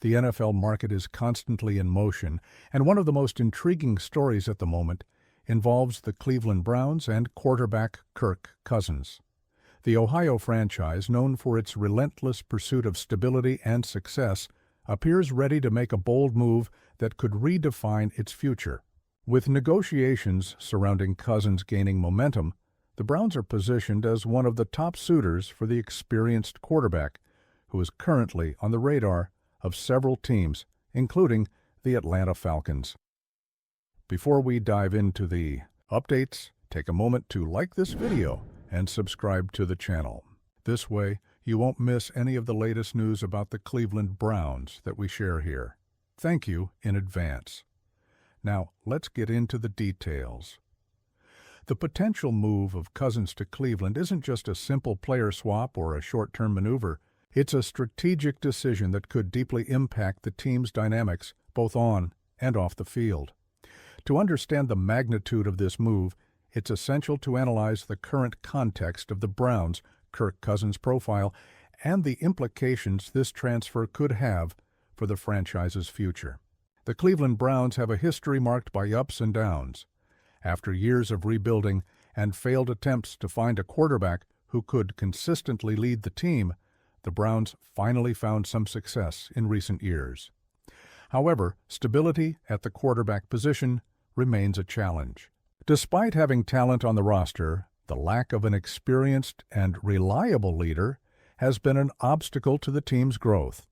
The NFL market is constantly in motion, and one of the most intriguing stories at the moment involves the Cleveland Browns and quarterback Kirk Cousins. The Ohio franchise, known for its relentless pursuit of stability and success, appears ready to make a bold move that could redefine its future. With negotiations surrounding Cousins gaining momentum, the Browns are positioned as one of the top suitors for the experienced quarterback, who is currently on the radar of several teams, including the Atlanta Falcons. Before we dive into the updates, take a moment to like this video and subscribe to the channel. This way, you won't miss any of the latest news about the Cleveland Browns that we share here. Thank you in advance. Now, let's get into the details. The potential move of Cousins to Cleveland isn't just a simple player swap or a short-term maneuver. It's a strategic decision that could deeply impact the team's dynamics, both on and off the field. To understand the magnitude of this move, it's essential to analyze the current context of the Browns' Kirk Cousins profile and the implications this transfer could have for the franchise's future. The Cleveland Browns have a history marked by ups and downs. After years of rebuilding and failed attempts to find a quarterback who could consistently lead the team, the Browns finally found some success in recent years. However, stability at the quarterback position remains a challenge. Despite having talent on the roster, the lack of an experienced and reliable leader has been an obstacle to the team's growth.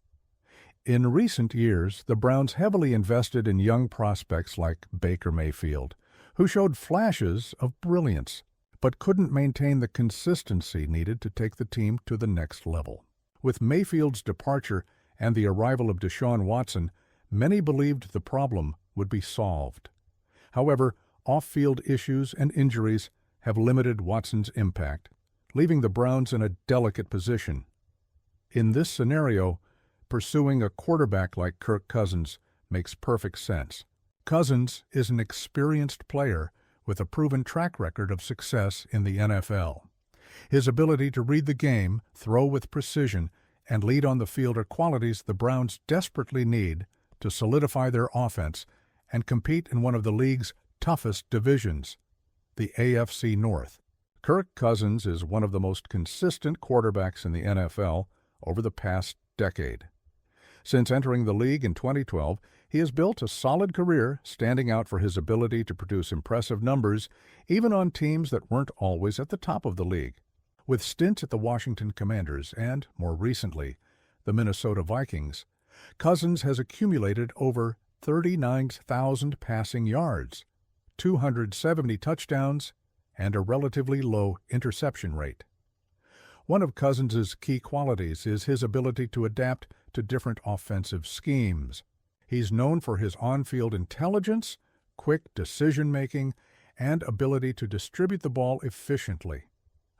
In recent years, the Browns heavily invested in young prospects like Baker Mayfield, who showed flashes of brilliance, but couldn't maintain the consistency needed to take the team to the next level. With Mayfield's departure and the arrival of Deshaun Watson, many believed the problem would be solved. However, off-field issues and injuries have limited Watson's impact, leaving the Browns in a delicate position. In this scenario, pursuing a quarterback like Kirk Cousins makes perfect sense. Cousins is an experienced player with a proven track record of success in the NFL. His ability to read the game, throw with precision, and lead on the field are qualities the Browns desperately need to solidify their offense and compete in one of the league's toughest divisions, the AFC North. Kirk Cousins is one of the most consistent quarterbacks in the NFL over the past decade. Since entering the league in 2012, he has built a solid career, standing out for his ability to produce impressive numbers, even on teams that weren't always at the top of the league. With stints at the Washington Commanders and, more recently, the Minnesota Vikings, Cousins has accumulated over 39,000 passing yards, 270 touchdowns, and a relatively low interception rate. One of Cousins' key qualities is his ability to adapt to different offensive schemes. He's known for his on-field intelligence, quick decision-making, and ability to distribute the ball efficiently.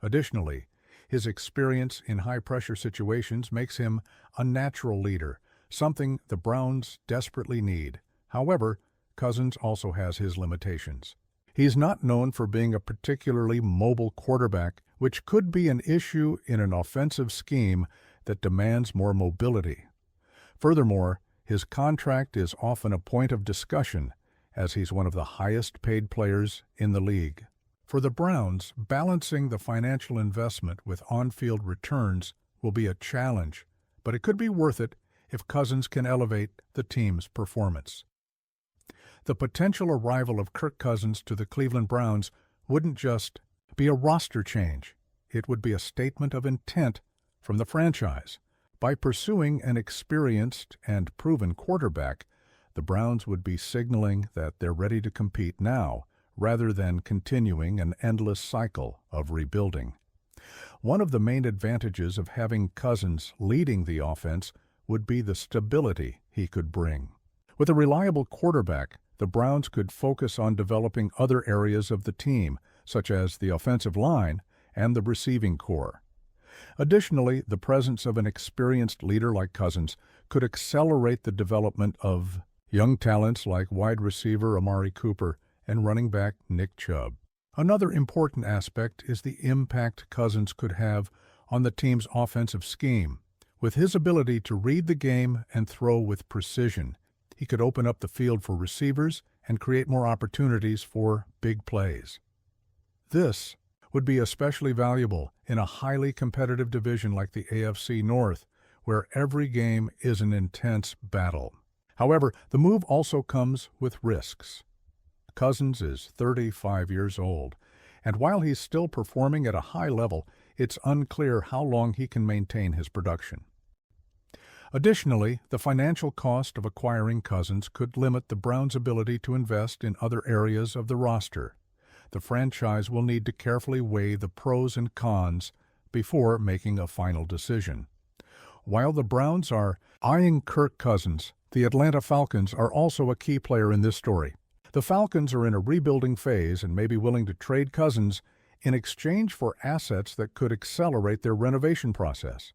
Additionally, his experience in high-pressure situations makes him a natural leader, something the Browns desperately need. However, Cousins also has his limitations. He's not known for being a particularly mobile quarterback, which could be an issue in an offensive scheme that demands more mobility. Furthermore, his contract is often a point of discussion, as he's one of the highest-paid players in the league. For the Browns, balancing the financial investment with on-field returns will be a challenge, but it could be worth it if Cousins can elevate the team's performance. The potential arrival of Kirk Cousins to the Cleveland Browns wouldn't just be a roster change. It would be a statement of intent from the franchise. By pursuing an experienced and proven quarterback, the Browns would be signaling that they're ready to compete now, rather than continuing an endless cycle of rebuilding. One of the main advantages of having Cousins leading the offense would be the stability he could bring. With a reliable quarterback, the Browns could focus on developing other areas of the team, such as the offensive line and the receiving corps. Additionally, the presence of an experienced leader like Cousins could accelerate the development of young talents like wide receiver Amari Cooper and running back Nick Chubb. Another important aspect is the impact Cousins could have on the team's offensive scheme. With his ability to read the game and throw with precision, he could open up the field for receivers and create more opportunities for big plays. This would be especially valuable in a highly competitive division like the AFC North, where every game is an intense battle. However, the move also comes with risks. Cousins is 35 years old, and while he's still performing at a high level, it's unclear how long he can maintain his production. Additionally, the financial cost of acquiring Cousins could limit the Browns' ability to invest in other areas of the roster. The franchise will need to carefully weigh the pros and cons before making a final decision. While the Browns are eyeing Kirk Cousins, the Atlanta Falcons are also a key player in this story. The Falcons are in a rebuilding phase and may be willing to trade Cousins in exchange for assets that could accelerate their renovation process.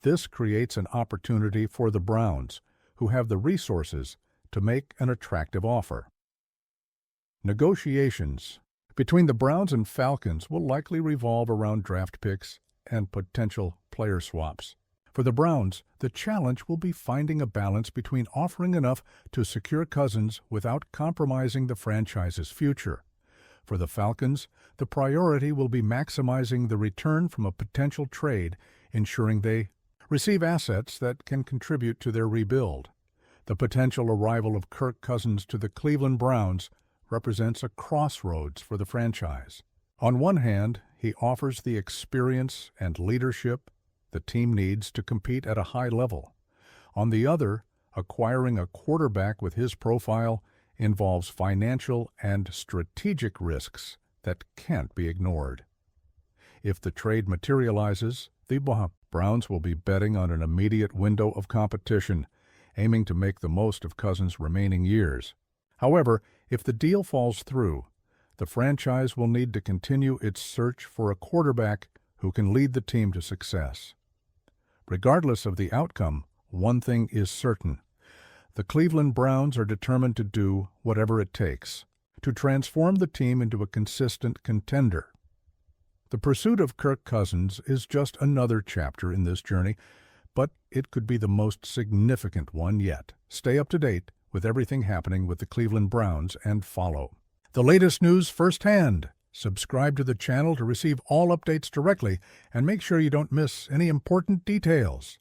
This creates an opportunity for the Browns, who have the resources to make an attractive offer. Negotiations between the Browns and Falcons will likely revolve around draft picks and potential player swaps. For the Browns, the challenge will be finding a balance between offering enough to secure Cousins without compromising the franchise's future. For the Falcons, the priority will be maximizing the return from a potential trade, ensuring they receive assets that can contribute to their rebuild. The potential arrival of Kirk Cousins to the Cleveland Browns represents a crossroads for the franchise. On one hand, he offers the experience and leadership the team needs to compete at a high level. On the other, acquiring a quarterback with his profile involves financial and strategic risks that can't be ignored. If the trade materializes, the Browns will be betting on an immediate window of competition, aiming to make the most of Cousins' remaining years. However, if the deal falls through, the franchise will need to continue its search for a quarterback who can lead the team to success. Regardless of the outcome, one thing is certain. The Cleveland Browns are determined to do whatever it takes to transform the team into a consistent contender. The pursuit of Kirk Cousins is just another chapter in this journey, but it could be the most significant one yet. Stay up to date with everything happening with the Cleveland Browns and follow the latest news firsthand. Subscribe to the channel to receive all updates directly and make sure you don't miss any important details.